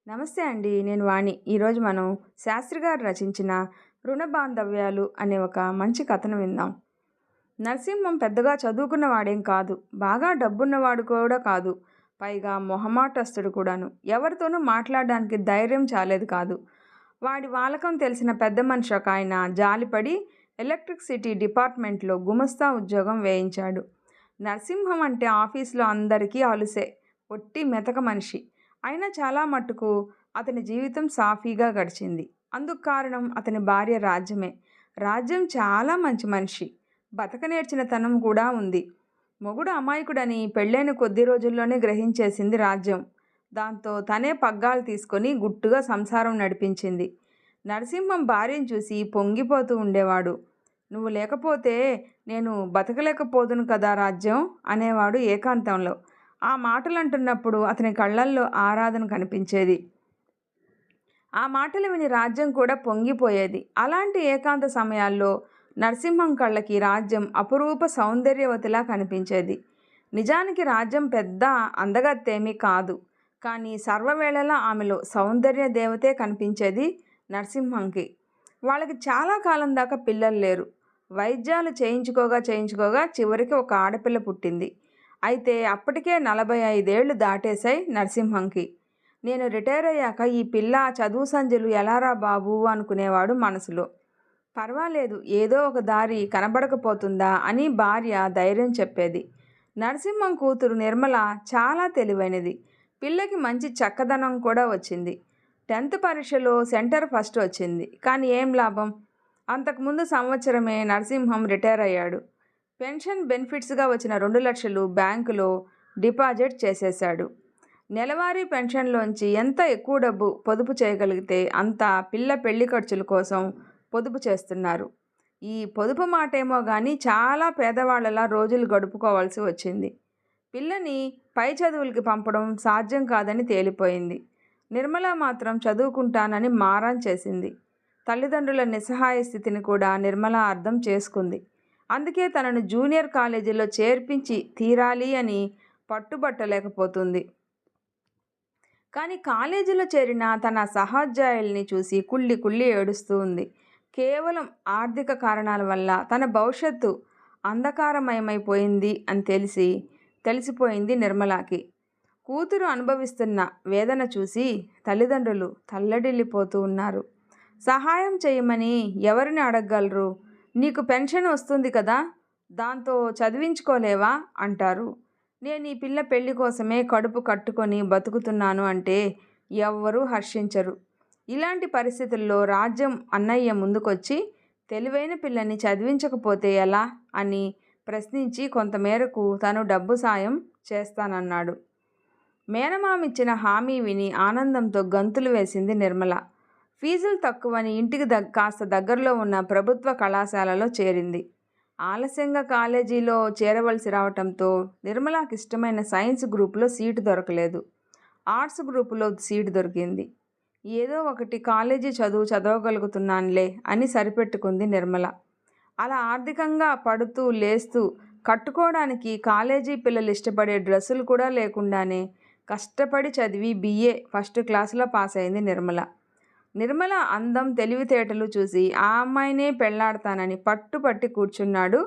నమస్తే అండి. నేను వాణి. ఈరోజు మనం శాస్త్రి గారు రచించిన 'రుణ బాంధవ్యాలు' అనే ఒక మంచి కథను విందాం. నరసింహం పెద్దగా చదువుకున్న వాడేం కాదు. బాగా డబ్బున్నవాడు కూడా కాదు. పైగా మొహమాటస్తుడు కూడాను. ఎవరితోనూ మాట్లాడడానికి ధైర్యం చాలేది కాదు. వాడి వాలకం తెలిసిన పెద్ద మనిషి ఒకాయన జాలిపడి ఎలక్ట్రిసిటీ డిపార్ట్మెంట్లో గుమస్తా ఉద్యోగం వేయించాడు. నరసింహం అంటే ఆఫీసులో అందరికీ అలుసే. ఒట్టి మెతక మనిషి. అయినా చాలా మట్టుకు అతని జీవితం సాఫీగా గడిచింది. అందుకు కారణం అతని భార్య రాజ్యమే. రాజ్యం చాలా మంచి మనిషి. బతక నేర్చిన తనం కూడా ఉంది. మొగుడు అమాయకుడని పెళ్ళైన కొద్ది రోజుల్లోనే గ్రహించేసింది రాజ్యం. దాంతో తనే పగ్గాలు తీసుకొని గుట్టుగా సంసారం నడిపించింది. నరసింహం భార్యను చూసి పొంగిపోతూ ఉండేవాడు. నువ్వు లేకపోతే నేను బతకలేకపోదును కదా రాజ్యం అనేవాడు ఏకాంతంలో. ఆ మాటలు అంటున్నప్పుడు అతని కళ్ళల్లో ఆరాధన కనిపించేది. ఆ మాటలు విని రాజ్యం కూడా పొంగిపోయేది. అలాంటి ఏకాంత సమయాల్లో నరసింహం కళ్ళకి రాజ్యం అపురూప సౌందర్యవతిలా కనిపించేది. నిజానికి రాజ్యం పెద్ద అందగత్తేమీ కాదు. కానీ సర్వవేళలా ఆమెలో సౌందర్య దేవతే కనిపించేది నరసింహంకి. వాళ్ళకి చాలా కాలం దాకా పిల్లలు లేరు. వైద్యాలు చేయించుకోగా చివరికి ఒక ఆడపిల్ల పుట్టింది. అయితే అప్పటికే 45 ఏళ్ళు దాటేశాయి నరసింహంకి. నేను రిటైర్ అయ్యాక ఈ పిల్ల చదువు సంధ్యలు ఎలారా బాబు అనుకునేవాడు మనసులో. పర్వాలేదు, ఏదో ఒక దారి కనబడకపోతుందా అని భార్య ధైర్యం చెప్పేది. నరసింహం కూతురు నిర్మల చాలా తెలివైనది. పిల్లకి మంచి చక్కదనం కూడా వచ్చింది. 10th పరీక్షలో సెంటర్ ఫస్ట్ వచ్చింది. కానీ ఏం లాభం? అంతకుముందు సంవత్సరమే నరసింహం రిటైర్ అయ్యాడు. పెన్షన్ బెనిఫిట్స్గా వచ్చిన 2 లక్షలు బ్యాంకులో డిపాజిట్ చేసేశాడు. నెలవారీ పెన్షన్లోంచి ఎంత ఎక్కువ డబ్బు పొదుపు చేయగలిగితే అంత పిల్ల పెళ్లి ఖర్చుల కోసం పొదుపు చేస్తున్నారు. ఈ పొదుపు మాటేమో కానీ చాలా పేదవాళ్ళలా రోజులు గడుపుకోవాల్సి వచ్చింది. పిల్లని పై చదువులకి పంపడం సాధ్యం కాదని తేలిపోయింది. నిర్మల మాత్రం చదువుకుంటానని మారం చేసింది. తల్లిదండ్రుల నిస్సహాయ స్థితిని కూడా నిర్మల అర్థం చేసుకుంది. అందుకే తనను జూనియర్ కాలేజీలో చేర్పించి తీరాలి అని పట్టుబట్టలేకపోతుంది. కానీ కాలేజీలో చేరిన తన సహోద్యోగుల్ని చూసి కుళ్ళి కుళ్ళి ఏడుస్తూ ఉంది. కేవలం ఆర్థిక కారణాల వల్ల తన భవిష్యత్తు అంధకారమయమైపోయింది అని తెలిసిపోయింది నిర్మలాకి. కూతురు అనుభవిస్తున్న వేదన చూసి తల్లిదండ్రులు తల్లడిల్లిపోతూ ఉన్నారు. సహాయం చేయమని ఎవరిని అడగగలరు? నీకు పెన్షన్ వస్తుంది కదా, దాంతో చదివించుకోలేవా అంటారు. నేను ఈ పిల్ల పెళ్లి కోసమే కడుపు కట్టుకొని బతుకుతున్నాను అంటే ఎవ్వరూ హర్షించరు. ఇలాంటి పరిస్థితుల్లో రాజ్యం అన్నయ్య ముందుకొచ్చి తెలివైన పిల్లని చదివించకపోతే ఎలా అని ప్రశ్నించి కొంతమేరకు తను డబ్బు సాయం చేస్తానన్నాడు. మేనమామిచ్చిన హామీ విని ఆనందంతో గంతులు వేసింది నిర్మల. ఫీజులు తక్కువని ఇంటికి కాస్త దగ్గరలో ఉన్న ప్రభుత్వ కళాశాలలో చేరింది. ఆలస్యంగా కాలేజీలో చేరవలసి రావటంతో నిర్మలాకి ఇష్టమైన సైన్స్ గ్రూపులో సీటు దొరకలేదు. ఆర్ట్స్ గ్రూపులో సీటు దొరికింది. ఏదో ఒకటి కాలేజీ చదవగలుగుతున్నానులే అని సరిపెట్టుకుంది నిర్మల. అలా ఆర్థికంగా పడుతూ లేస్తూ కట్టుకోవడానికి కాలేజీ పిల్లలు ఇష్టపడే డ్రెస్సులు కూడా లేకుండానే కష్టపడి చదివి BA ఫస్ట్ క్లాసులో పాస్ అయింది నిర్మల. నిర్మల అందం తెలివితేటలు చూసి ఆ అమ్మాయినే పెళ్లాడతానని పట్టుపట్టి కూర్చున్నాడు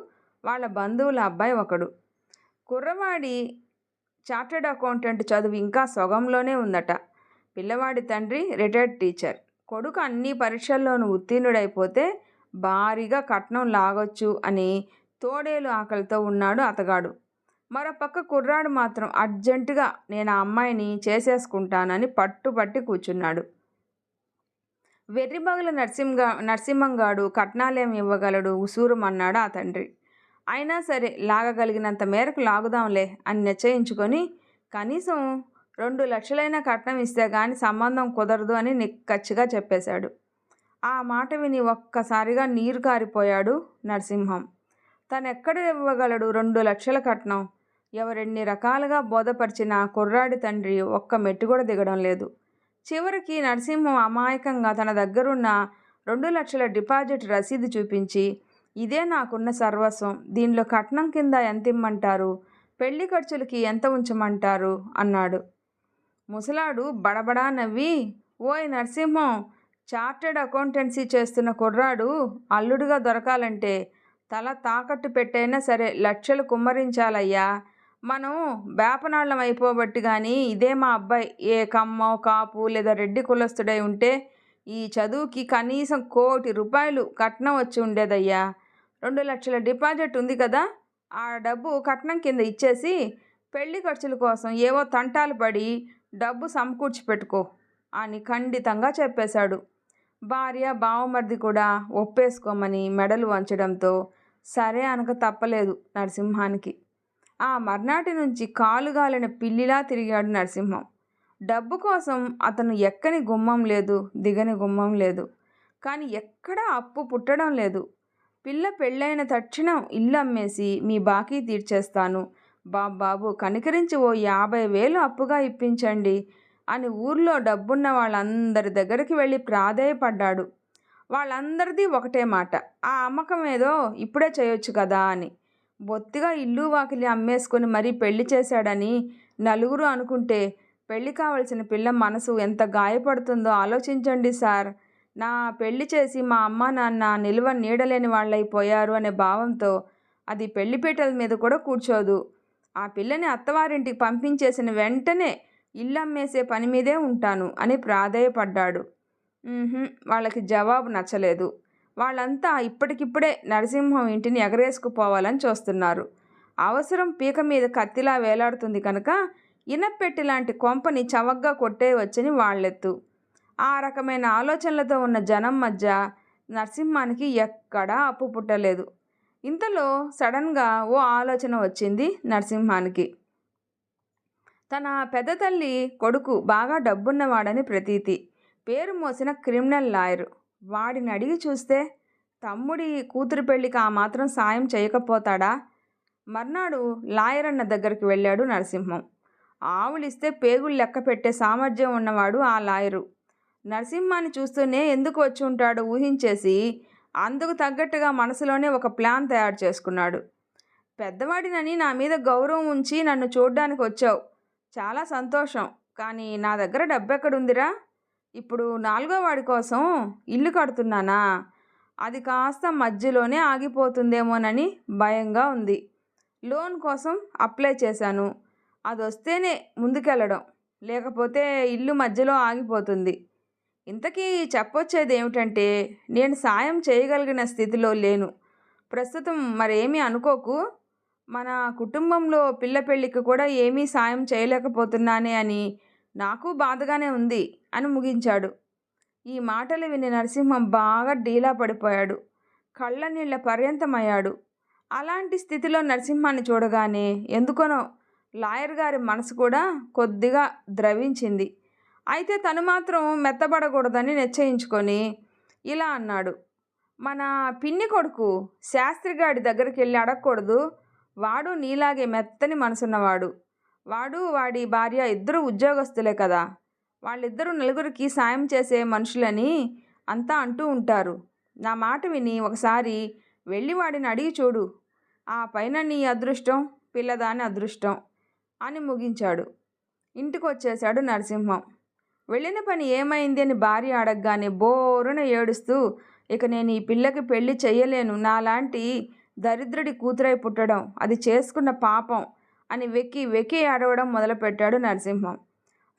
వాళ్ళ బంధువుల అబ్బాయి ఒకడు. కుర్రవాడి చార్టెడ్ అకౌంటెంట్ చదువు ఇంకా సొగంలోనే ఉందట. పిల్లవాడి తండ్రి రిటైర్డ్ టీచర్. కొడుకు అన్ని పరీక్షల్లోనూ ఉత్తీర్ణుడైపోతే భారీగా కట్నం లాగొచ్చు అని తోడేలు ఆకలితో ఉన్నాడు అతగాడు. మరోపక్క కుర్రాడు మాత్రం అర్జెంటుగా నేను ఆ అమ్మాయిని చేసేసుకుంటానని పట్టుపట్టి కూర్చున్నాడు. వెర్రిబగల నరసింహంగాడు కట్నాలేం ఇవ్వగలడు ఉసూరుమన్నాడు ఆ తండ్రి. అయినా సరే లాగగలిగినంత మేరకు లాగుదాంలే అని నిశ్చయించుకొని కనీసం 2 లక్షలైనా కట్నం ఇస్తే గాని సంబంధం కుదరదు అని నిక్కచ్చిగా చెప్పేశాడు. ఆ మాట విని ఒక్కసారిగా నీరు కారిపోయాడు నరసింహం. తనెక్కడ ఇవ్వగలడు 2 లక్షల కట్నం? ఎవరెన్ని రకాలుగా బోధపరిచిన కుర్రాడి తండ్రి ఒక్క మెట్టు కూడా దిగడం లేదు. చివరికి నరసింహం అమాయకంగా తన దగ్గరున్న 2 లక్షల డిపాజిట్ రసీదు చూపించి, ఇదే నాకున్న సర్వస్వం, దీనిలో కట్నం కింద ఎంత ఇమ్మంటారు, పెళ్లి ఖర్చులకి ఎంత ఉంచమంటారు అన్నాడు. ముసలాడు బడబడా నవ్వి, ఓయ్ నరసింహం, చార్టెడ్ అకౌంటెన్సీ చేస్తున్న కుర్రాడు అల్లుడుగా దొరకాలంటే తల తాకట్టు పెట్టైనా సరే లక్షలు కుమ్మరించాలయ్యా. మనం బేపనాళ్ళం అయిపోబట్టి కానీ ఇదే మా అబ్బాయి ఏ కమ్మో కాపు లేదా రెడ్డి కులస్తుడై ఉంటే ఈ చదువుకి కనీసం ₹1,00,00,000 కట్నం వచ్చి ఉండేదయ్యా. 2,00,000 డిపాజిట్ ఉంది కదా, ఆ డబ్బు కట్నం కింద ఇచ్చేసి పెళ్లి ఖర్చుల కోసం ఏవో తంటాలు పడి డబ్బు సమకూర్చి పెట్టుకో అని ఖండితంగా చెప్పేశాడు. భార్య బావమరిది కూడా ఒప్పేసుకోమని మెడలు వంచడంతో సరే అనక తప్పలేదు నరసింహానికి. ఆ మర్నాటి నుంచి కాలుగాలిన పిల్లిలా తిరిగాడు నరసింహం. డబ్బు కోసం అతను ఎక్కని గుమ్మం లేదు, దిగని గుమ్మం లేదు. కానీ ఎక్కడా అప్పు పుట్టడం లేదు. పిల్ల పెళ్ళైన తక్షణం ఇల్లు అమ్మేసి మీ బాకీ తీర్చేస్తాను, బాబు కనికరించి ఓ 50,000 అప్పుగా ఇప్పించండి అని ఊర్లో డబ్బున్న వాళ్ళందరి దగ్గరికి వెళ్ళి ప్రాధేయపడ్డాడు. వాళ్ళందరిది ఒకటే మాట, ఆ అమ్మకం ఏదో ఇప్పుడే చేయొచ్చు కదా అని. బొత్తిగా ఇల్లు వాకిలి అమ్మేసుకొని మరీ పెళ్లి చేశాడని నలుగురు అనుకుంటే పెళ్లి కావలసిన పిల్ల మనసు ఎంత గాయపడుతుందో ఆలోచించండి సార్. నా పెళ్లి చేసి మా అమ్మ నాన్న నిలువ నీడలేని వాళ్ళైపోయారు అనే భావంతో అది పెళ్లిపీటల మీద కూడా కూర్చోదు. ఆ పిల్లని అత్తవారింటికి పంపించేసిన వెంటనే ఇల్లు అమ్మేసే పని మీదే ఉంటాను అని ప్రాధేయపడ్డాడు. వాళ్ళకి జవాబు నచ్చలేదు. వాళ్ళంతా ఇప్పటికిప్పుడే నరసింహం ఇంటిని ఎగరేసుకుపోవాలని చూస్తున్నారు. అవసరం పీక మీద కత్తిలా వేలాడుతుంది కనుక ఇనప్పెట్టి లాంటి కొంపని చవగ్గా కొట్టేయవచ్చని వాళ్ళెత్తు. ఆ రకమైన ఆలోచనలతో ఉన్న జనం మధ్య నరసింహానికి ఎక్కడా అప్పు పుట్టలేదు. ఇంతలో సడన్గా ఓ ఆలోచన వచ్చింది నరసింహానికి. తన పెద్ద తల్లి కొడుకు బాగా డబ్బున్నవాడని ప్రతీతి, పేరు మోసిన క్రిమినల్ లాయరు. వాడిని అడిగి చూస్తే తమ్ముడి కూతురు పెళ్ళికి ఆ మాత్రం సాయం చేయకపోతాడా? మర్నాడు లాయర్ అన్న దగ్గరికి వెళ్ళాడు నరసింహం. ఆవులిస్తే పేగులు లెక్క పెట్టే సామర్థ్యం ఉన్నవాడు ఆ లాయరు. నరసింహాన్ని చూస్తూనే ఎందుకు వచ్చి ఉంటాడో ఊహించేసి అందుకు తగ్గట్టుగా మనసులోనే ఒక ప్లాన్ తయారు చేసుకున్నాడు. పెద్దవాడినని నా మీద గౌరవం ఉంచి నన్ను చూడ్డానికి వచ్చావు, చాలా సంతోషం. కానీ నా దగ్గర డబ్బెక్కడుందిరా? ఇప్పుడు 4వ వాడి కోసం ఇల్లు కడుతున్నానా, అది కాస్త మధ్యలోనే ఆగిపోతుందేమోనని భయంగా ఉంది. లోన్ కోసం అప్లై చేశాను, అది వస్తేనే ముందుకెళ్ళడం, లేకపోతే ఇల్లు మధ్యలో ఆగిపోతుంది. ఇంతకీ చెప్పొచ్చేది ఏమిటంటే నేను సాయం చేయగలిగిన స్థితిలో లేను ప్రస్తుతం. మరేమీ అనుకోకు, మన కుటుంబంలో పిల్ల పెళ్ళికి కూడా ఏమీ సాయం చేయలేకపోతున్నానే అని నాకు బాధగానే ఉంది అని ముగించాడు. ఈ మాటలు విని నరసింహం బాగా డీలా పడిపోయాడు, కళ్ళ నీళ్ల పర్యంతమయ్యాడు. అలాంటి స్థితిలో నరసింహాన్ని చూడగానే ఎందుకనో లాయర్ గారి మనసు కూడా కొద్దిగా ద్రవించింది. అయితే తను మాత్రం మెత్తబడకూడదని నిశ్చయించుకొని ఇలా అన్నాడు, మన పిన్ని కొడుకు శాస్త్రిగాడి దగ్గరికి వెళ్ళి అడగకూడదు? వాడు నీలాగే మెత్తని మనసున్నవాడు. వాడి భార్య ఇద్దరు ఉద్యోగస్తులే కదా, వాళ్ళిద్దరూ నలుగురికి సాయం చేసే మనుషులని అంతా అంటూ ఉంటారు. నా మాట విని ఒకసారి వెళ్ళి వాడిని అడిగి చూడు, ఆ పైన నీ అదృష్టం పిల్లదాని అదృష్టం అని ముగించాడు. ఇంటికి వచ్చేశాడు నరసింహం. వెళ్ళిన పని ఏమైంది అని భార్య అడగగానే బోరున ఏడుస్తూ, ఇక నేను ఈ పిల్లకి పెళ్లి చెయ్యలేను, నాలాంటి దరిద్రుడి కూతురై పుట్టడం అది చేసుకున్న పాపం అని వెక్కి వెక్కి ఏడవడం మొదలుపెట్టాడు నరసింహం.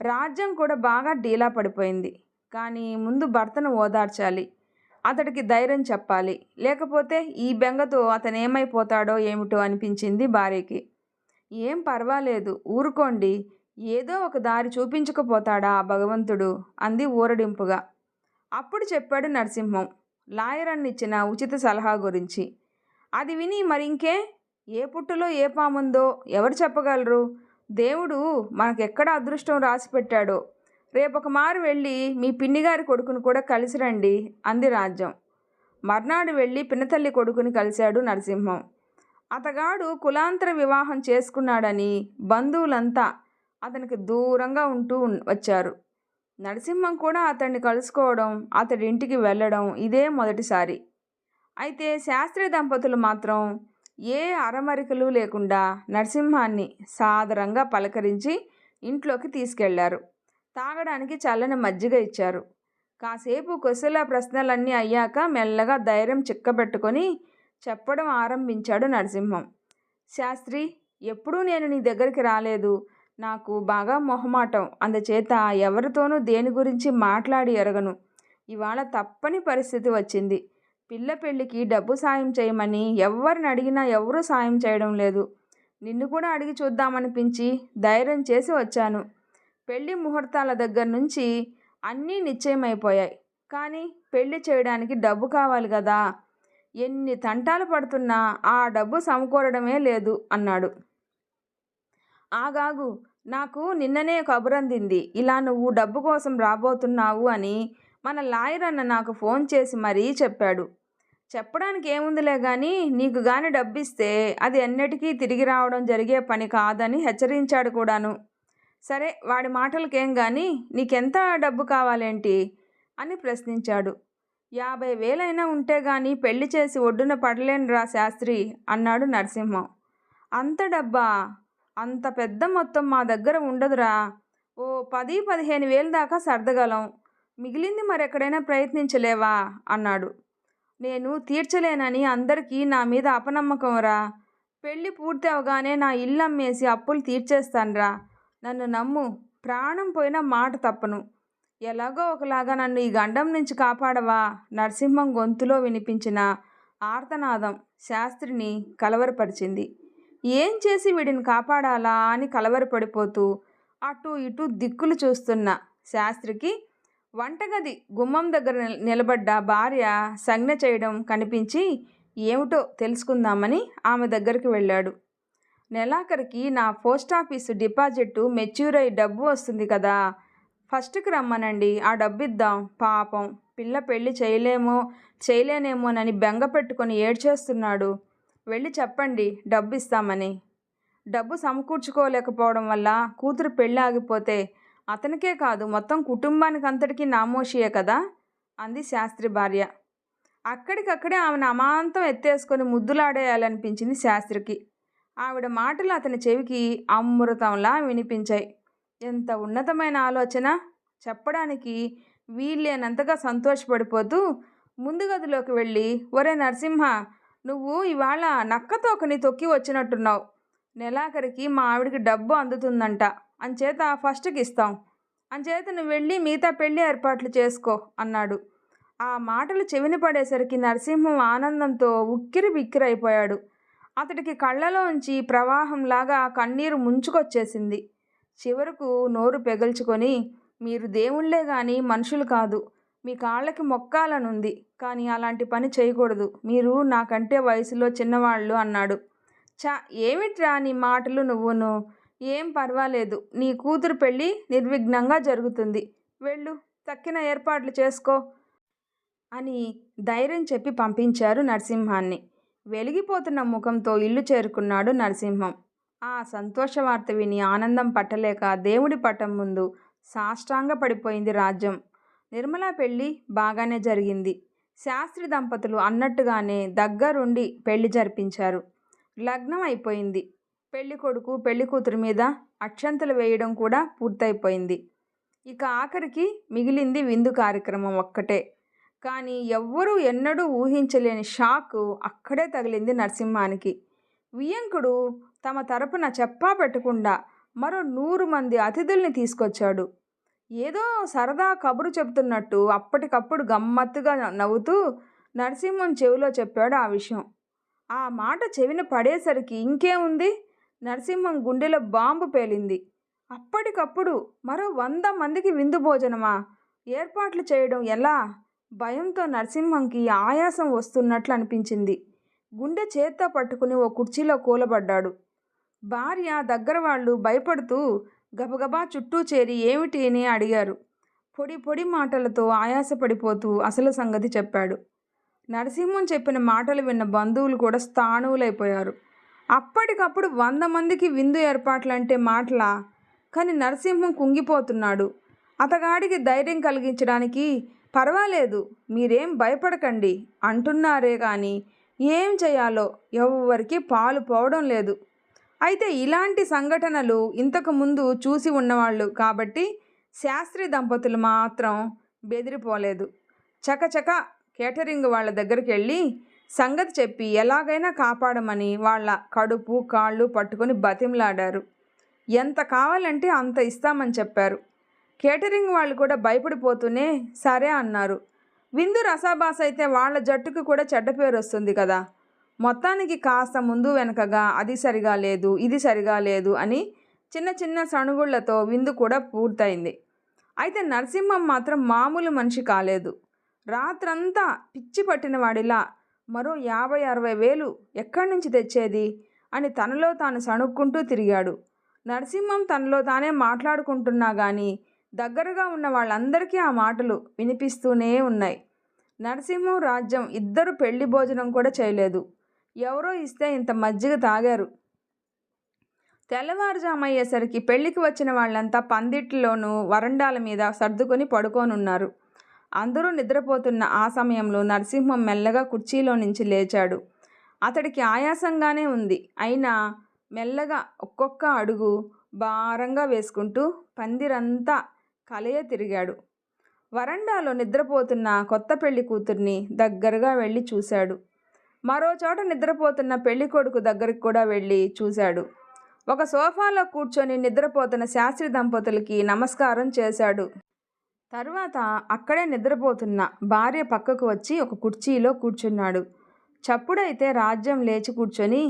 రాజ్యం కూడా బాగా డీలా పడిపోయింది. కానీ ముందు భర్తను ఓదార్చాలి, అతడికి ధైర్యం చెప్పాలి, లేకపోతే ఈ బెంగతో అతను ఏమైపోతాడో ఏమిటో అనిపించింది భార్యకి. ఏం పర్వాలేదు, ఊరుకోండి, ఏదో ఒక దారి చూపించకపోతాడా ఆ భగవంతుడు అంది ఊరడింపుగా. అప్పుడు చెప్పాడు నరసింహం లాయర్ అన్నిచ్చిన ఉచిత సలహా గురించి. అది విని మరింకే, ఏ పుట్టులో ఏ పాముందో ఎవరు చెప్పగలరు? దేవుడు మనకెక్కడ అదృష్టం రాసి పెట్టాడో. రేపొక మారు వెళ్ళి మీ పిన్నిగారి కొడుకును కూడా కలిసి రండి అంది రాజ్యం. మర్నాడు వెళ్ళి పినతల్లి కొడుకుని కలిశాడు నరసింహం. అతగాడు కులాంతర వివాహం చేసుకున్నాడని బంధువులంతా అతనికి దూరంగా ఉంటూ వచ్చారు. నరసింహం కూడా అతన్ని కలుసుకోవడం, అతడి ఇంటికి వెళ్ళడం ఇదే మొదటిసారి. అయితే శాస్త్రి దంపతులు మాత్రం ఏ అరమరికలు లేకుండా నరసింహాన్ని సాదరంగా పలకరించి ఇంట్లోకి తీసుకెళ్లారు. తాగడానికి చల్లని మజ్జిగ ఇచ్చారు. కాసేపు కుశల ప్రశ్నలన్నీ అయ్యాక మెల్లగా ధైర్యం చిక్కబెట్టుకొని చెప్పడం ఆరంభించాడు నరసింహం. శాస్త్రి, ఎప్పుడూ నేను నీ దగ్గరికి రాలేదు. నాకు బాగా మొహమాటం. అందుచేత ఎవరితోనూ దేని గురించి మాట్లాడి ఎరగను. ఇవాళ తప్పని పరిస్థితి వచ్చింది. పిల్ల పెళ్ళికి డబ్బు సాయం చేయమని ఎవరిని అడిగినా ఎవరూ సాయం చేయడం లేదు. నిన్ను కూడా అడిగి చూద్దామనిపించి ధైర్యం చేసి వచ్చాను. పెళ్లి ముహూర్తాల దగ్గర నుంచి అన్నీ నిశ్చయమైపోయాయి. కానీ పెళ్లి చేయడానికి డబ్బు కావాలి కదా. ఎన్ని తంటాలు పడుతున్నా ఆ డబ్బు సమకూరడమే లేదు అన్నాడు. ఆగాగు, నాకు నిన్ననే కబురందింది. ఇలా నువ్వు డబ్బు కోసం రాబోతున్నావు అని మన లాయర్ అన్న నాకు ఫోన్ చేసి మరీ చెప్పాడు. చెప్పడానికి ఏముందిలే కానీ నీకు గాని డబ్బిస్తే అది ఎన్నటికీ తిరిగి రావడం జరిగే పని కాదని హెచ్చరించాడు కూడాను. సరే, వాడి మాటలకేం కానీ నీకెంత డబ్బు కావాలేంటి అని ప్రశ్నించాడు. 50,000 ఉంటే గాని పెళ్లి చేసి ఒడ్డున పడలేనురా శాస్త్రి అన్నాడు నరసింహం. అంత డబ్బా? అంత పెద్ద మొత్తం మా దగ్గర ఉండదురా. ఓ 10-15,000 దాకా సర్దగలం. మిగిలింది మరెక్కడైనా ప్రయత్నించలేవా అన్నాడు. నేను తీర్చలేనని అందరికీ నా మీద అపనమ్మకంరా. పెళ్ళి పూర్తి అవగానే నా ఇల్లు అమ్మేసి అప్పులు తీర్చేస్తానురా. నన్ను నమ్ము, ప్రాణం పోయినా మాట తప్పను. ఎలాగో ఒకలాగా నన్ను ఈ గండం నుంచి కాపాడవా? నరసింహం గొంతులో వినిపించిన ఆర్తనాదం శాస్త్రిని కలవరపరిచింది. ఏం చేసి వీడిని కాపాడాలా అని కలవరపడిపోతూ అటు ఇటు దిక్కులు చూస్తున్న శాస్త్రికి వంటగది గుమ్మం దగ్గర నిలబడ్డ భార్య సంజ్ఞ చేయడం కనిపించి ఏమిటో తెలుసుకుందామని ఆమె దగ్గరికి వెళ్ళాడు. నెలాఖరికి నా పోస్టాఫీసు డిపాజిట్ మెచ్యూర్ అయ్యి డబ్బు వస్తుంది కదా, ఫస్ట్కి రమ్మనండి, ఆ డబ్బు ఇద్దాం. పాపం పిల్ల పెళ్ళి చేయలేనేమోనని బెంగ పెట్టుకొని ఏడ్చేస్తున్నాడు. వెళ్ళి చెప్పండి డబ్బు ఇస్తామని. డబ్బు సమకూర్చుకోలేకపోవడం వల్ల కూతురు పెళ్ళి ఆగిపోతే అతనికే కాదు మొత్తం కుటుంబానికి అంతటికీ నామోషియే కదా అంది శాస్త్రి భార్య. అక్కడికక్కడే ఆమెను అమాంతం ఎత్తేసుకొని ముద్దులాడేయాలనిపించింది శాస్త్రికి. ఆవిడ మాటలు అతని చెవికి అమృతంలా వినిపించాయి. ఎంత ఉన్నతమైన ఆలోచన! చెప్పడానికి వీల్లేనంతగా సంతోషపడిపోతూ ముందు గదిలోకి వెళ్ళి, ఒరే నరసింహ, నువ్వు ఇవాళ నక్కతోకని తొక్కి వచ్చినట్టున్నావు. నెలాఖరికి మా ఆవిడికి డబ్బు అందుతుందంట. అంచేత ఫస్ట్కి ఇస్తాం. అంచేత నువ్వు వెళ్ళి మిగతా పెళ్ళి ఏర్పాట్లు చేసుకో అన్నాడు. ఆ మాటలు చెవిన పడేసరికి నరసింహం ఆనందంతో ఉక్కిరి బిక్కిరైపోయాడు. అతడికి కళ్ళలోంచి ప్రవాహంలాగా కన్నీరు ముంచుకొచ్చేసింది. చివరకు నోరు పెగల్చుకొని, మీరు దేవుళ్లే కానీ మనుషులు కాదు. మీ కాళ్ళకి మొక్కాలనుంది, కానీ అలాంటి పని చేయకూడదు. మీరు నాకంటే వయసులో చిన్నవాళ్ళు అన్నాడు. ఏమిట్రా నీ మాటలు నువ్వును? ఏం పర్వాలేదు, నీ కూతురు పెళ్ళి నిర్విఘ్నంగా జరుగుతుంది. వెళ్ళు, తక్కిన ఏర్పాట్లు చేసుకో అని ధైర్యం చెప్పి పంపించారు నరసింహాన్ని. వెలిగిపోతున్న ముఖంతో ఇల్లు చేరుకున్నాడు నరసింహం. ఆ సంతోష వార్త విని ఆనందం పట్టలేక దేవుడి పటం ముందు సాష్టాంగ పడిపోయింది రాజ్యం. నిర్మల పెళ్ళి బాగానే జరిగింది. శాస్త్రి దంపతులు అన్నట్టుగానే దగ్గరుండి పెళ్లి జరిపించారు. లగ్నం అయిపోయింది. పెళ్లి కొడుకు పెళ్లి కూతురు మీద అక్షంతలు వేయడం కూడా పూర్తయిపోయింది. ఇక ఆఖరికి మిగిలింది విందు కార్యక్రమం ఒక్కటే. కానీ ఎవ్వరూ ఎన్నడూ ఊహించలేని షాకు అక్కడే తగిలింది నరసింహానికి. వియ్యంకుడు తమ తరపున చెప్పా పెట్టకుండా మరో 100 మంది అతిథుల్ని తీసుకొచ్చాడు. ఏదో సరదా కబురు చెబుతున్నట్టు అప్పటికప్పుడు గమ్మత్తుగా నవ్వుతూ నరసింహం చెవిలో చెప్పాడు ఆ విషయం. ఆ మాట చెవిన పడేసరికి ఇంకేముంది, నరసింహం గుండెలో బాంబు పేలింది. అప్పటికప్పుడు మరో 100 మందికి విందు భోజనమా? ఏర్పాట్లు చేయడం ఎలా? భయంతో నరసింహంకి ఆయాసం వస్తున్నట్లు అనిపించింది. గుండె చేత్తో పట్టుకుని ఓ కుర్చీలో కూలబడ్డాడు. భార్య దగ్గర వాళ్ళు భయపడుతూ గబగబా చుట్టూ చేరి ఏమిటి అని అడిగారు. పొడి పొడి మాటలతో ఆయాసపడిపోతూ అసలు సంగతి చెప్పాడు. నరసింహం చెప్పిన మాటలు విన్న బంధువులు కూడా స్థాణువులైపోయారు. అప్పటికప్పుడు 100 మందికి విందు ఏర్పాట్లంటే మాటలా? కానీ నరసింహం కుంగిపోతున్నాడు. అతగాడికి ధైర్యం కలిగించడానికి పర్వాలేదు, మీరేం భయపడకండి అంటున్నారే కానీ ఏం చేయాలో ఎవ్వరికీ పాలు పోవడం లేదు. అయితే ఇలాంటి సంఘటనలు ఇంతకు ముందు చూసి ఉన్నవాళ్ళు కాబట్టి శాస్త్రి దంపతులు మాత్రం బెదిరిపోలేదు. చకచక కేటరింగ్ వాళ్ళ దగ్గరికి వెళ్ళి సంగతి చెప్పి ఎలాగైనా కాపాడమని వాళ్ళ కడుపు కాళ్ళు పట్టుకొని బతిమలాడారు. ఎంత కావాలంటే అంత ఇస్తామని చెప్పారు. కేటరింగ్ వాళ్ళు కూడా భయపడిపోతూనే సరే అన్నారు. విందు రసాబాస అయితే వాళ్ళ జట్టుకు కూడా చెడ్డ పేరు వస్తుంది కదా. మొత్తానికి కాస్త ముందు వెనకగా అది సరిగా లేదు ఇది సరిగా లేదు అని చిన్న చిన్న సణుగుళ్లతో విందు కూడా పూర్తయింది. అయితే నరసింహం మాత్రం మామూలు మనిషి కాలేదు. రాత్రంతా పిచ్చి పట్టిన వాడిలా మరో 50-60 వేలు ఎక్కడి నుంచి తెచ్చేది అని తనలో తాను సణుక్కుంటూ తిరిగాడు. నరసింహం తనలో తానే మాట్లాడుకుంటున్నా కానీ దగ్గరగా ఉన్న వాళ్ళందరికీ ఆ మాటలు వినిపిస్తూనే ఉన్నాయి. నరసింహం రాజ్యం ఇద్దరు పెళ్లి భోజనం కూడా చేయలేదు. ఎవరో ఇస్తే ఇంత మజ్జిగ తాగారు. తెల్లవారుజామయ్యేసరికి పెళ్లికి వచ్చిన వాళ్ళంతా పందిట్లోనూ వరండాల మీద సర్దుకొని పడుకోనున్నారు. అందరూ నిద్రపోతున్న ఆ సమయంలో నరసింహం మెల్లగా కుర్చీలో నుంచి లేచాడు. అతడికి ఆయాసంగానే ఉంది. అయినా మెల్లగా ఒక్కొక్క అడుగు భారంగా వేసుకుంటూ పందిరంతా కలయ తిరిగాడు. వరండాలో నిద్రపోతున్న కొత్త పెళ్లి కూతుర్ని దగ్గరగా వెళ్ళి చూశాడు. మరో చోట నిద్రపోతున్న పెళ్లి కొడుకు దగ్గరికి కూడా వెళ్ళి చూశాడు. ఒక సోఫాలో కూర్చొని నిద్రపోతున్న శాస్త్రి దంపతులకి నమస్కారం చేశాడు. తరువాత అక్కడే నిద్రపోతున్న భార్య పక్కకు వచ్చి ఒక కుర్చీలో కూర్చున్నాడు. చప్పుడైతే రాజ్యం లేచి కూర్చొని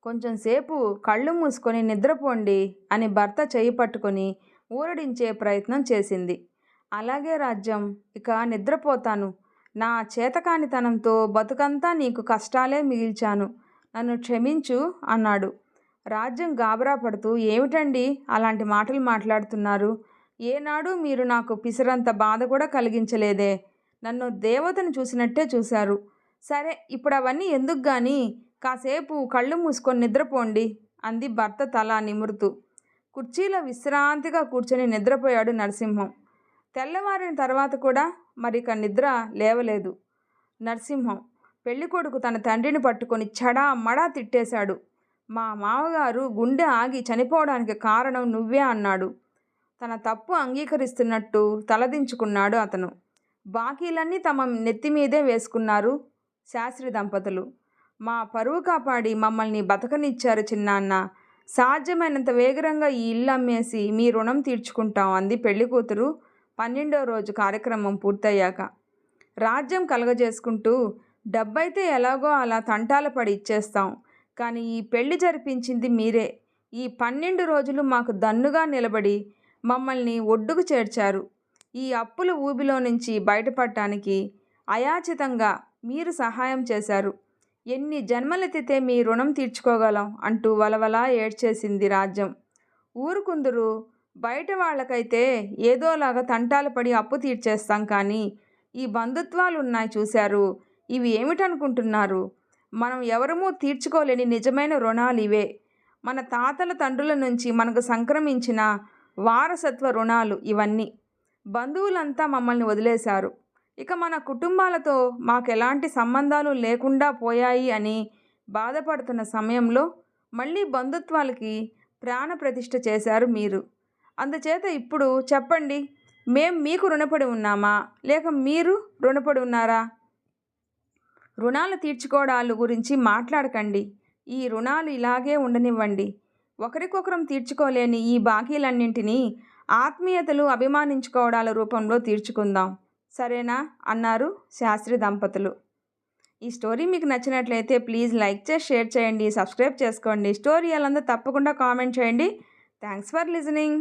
కొంచెంసేపు కళ్ళు మూసుకొని నిద్రపోండి అని భర్త చేయి పట్టుకొని ఊరడించే ప్రయత్నం చేసింది. అలాగే రాజ్యం, ఇక నిద్రపోతాను. నా చేతకానితనంతో బతుకంతా నీకు కష్టాలే మిగిల్చాను, నన్ను క్షమించు అన్నాడు. రాజ్యం గాబరా పడుతూ, ఏమిటండి అలాంటి మాటలు మాట్లాడుతున్నారు? ఏనాడు మీరు నాకు పిసరంత బాధ కూడా కలిగించలేదే. నన్ను దేవతను చూసినట్టే చూశారు. సరే, ఇప్పుడు అవన్నీ ఎందుకు కానీ కాసేపు కళ్ళు మూసుకొని నిద్రపోండి అంది భర్త తల నిమురుతూ. కుర్చీలో విశ్రాంతిగా కూర్చొని నిద్రపోయాడు నరసింహం. తెల్లవారిన తర్వాత కూడా మరిక నిద్ర లేవలేదు. నరసింహం పెళ్ళికొడుకు తన తండ్రిని పట్టుకొని చడా మడా తిట్టేశాడు. మా మామగారు గుండె ఆగి చనిపోవడానికి కారణం నువ్వే అన్నాడు. తన తప్పు అంగీకరిస్తున్నట్టు తలదించుకున్నాడు అతను. బాకీలన్నీ తమ నెత్తిమీదే వేసుకున్నారు శాస్త్రి దంపతులు. మా పరువు కాపాడి మమ్మల్ని బతకనిచ్చారు చిన్నాన్న. సాధ్యమైనంత వేగంగా ఈ ఇల్లు అమ్మేసి మీ రుణం తీర్చుకుంటాం అంది పెళ్లి కూతురు 12వ రోజు కార్యక్రమం పూర్తయ్యాక. రాజ్యం కలగజేసుకుంటూ, డబ్బైతే ఎలాగో అలా తంటాల పడి ఇచ్చేస్తాం, కానీ ఈ పెళ్లి జరిపించింది మీరే. ఈ 12 రోజులు మాకు దన్నుగా నిలబడి మమ్మల్ని ఒడ్డుకు చేర్చారు. ఈ అప్పుల ఊబిలో నుంచి బయటపడటానికి అయాచితంగా మీరు సహాయం చేశారు. ఎన్ని జన్మలెత్తితే మీ రుణం తీర్చుకోగలం అంటూ వలవలా ఏడ్చేసింది రాజ్యం. ఊరుకుందరు, బయట వాళ్ళకైతే ఏదోలాగా తంటాలు పడి అప్పు తీర్చేస్తాం, కానీ ఈ బంధుత్వాలు ఉన్నాయి చూశారు, ఇవి ఏమిటనుకుంటున్నారు? మనం ఎవరమూ తీర్చుకోలేని నిజమైన రుణాలు ఇవే. మన తాతల తండ్రుల నుంచి మనకు సంక్రమించిన వారసత్వ రుణాలు ఇవన్నీ. బంధువులంతా మమ్మల్ని వదిలేశారు. ఇక మన కుటుంబాలతో మాకెలాంటి సంబంధాలు లేకుండా పోయాయి అని బాధపడుతున్న సమయంలో మళ్ళీ బంధుత్వాలకి ప్రాణప్రతిష్ఠ చేశారు మీరు. అందుచేత ఇప్పుడు చెప్పండి, మేం మీకు రుణపడి ఉన్నామా, లేక మీరు రుణపడి ఉన్నారా? రుణాలు తీర్చుకోవడాల గురించి మాట్లాడకండి. ఈ రుణాలు ఇలాగే ఉండనివ్వండి. ఒకరికొకరం తీర్చుకోలేని ఈ బాకీలన్నింటినీ ఆత్మీయతలు అభిమానించుకోవడాల రూపంలో తీర్చుకుందాం, సరేనా అన్నారు శాస్త్రి దంపతులు. ఈ స్టోరీ మీకు నచ్చినట్లయితే ప్లీజ్ లైక్ చేసి షేర్ చేయండి, సబ్స్క్రైబ్ చేసుకోండి. స్టోరీ అలా తప్పకుండా కామెంట్ చేయండి. Thanks for listening.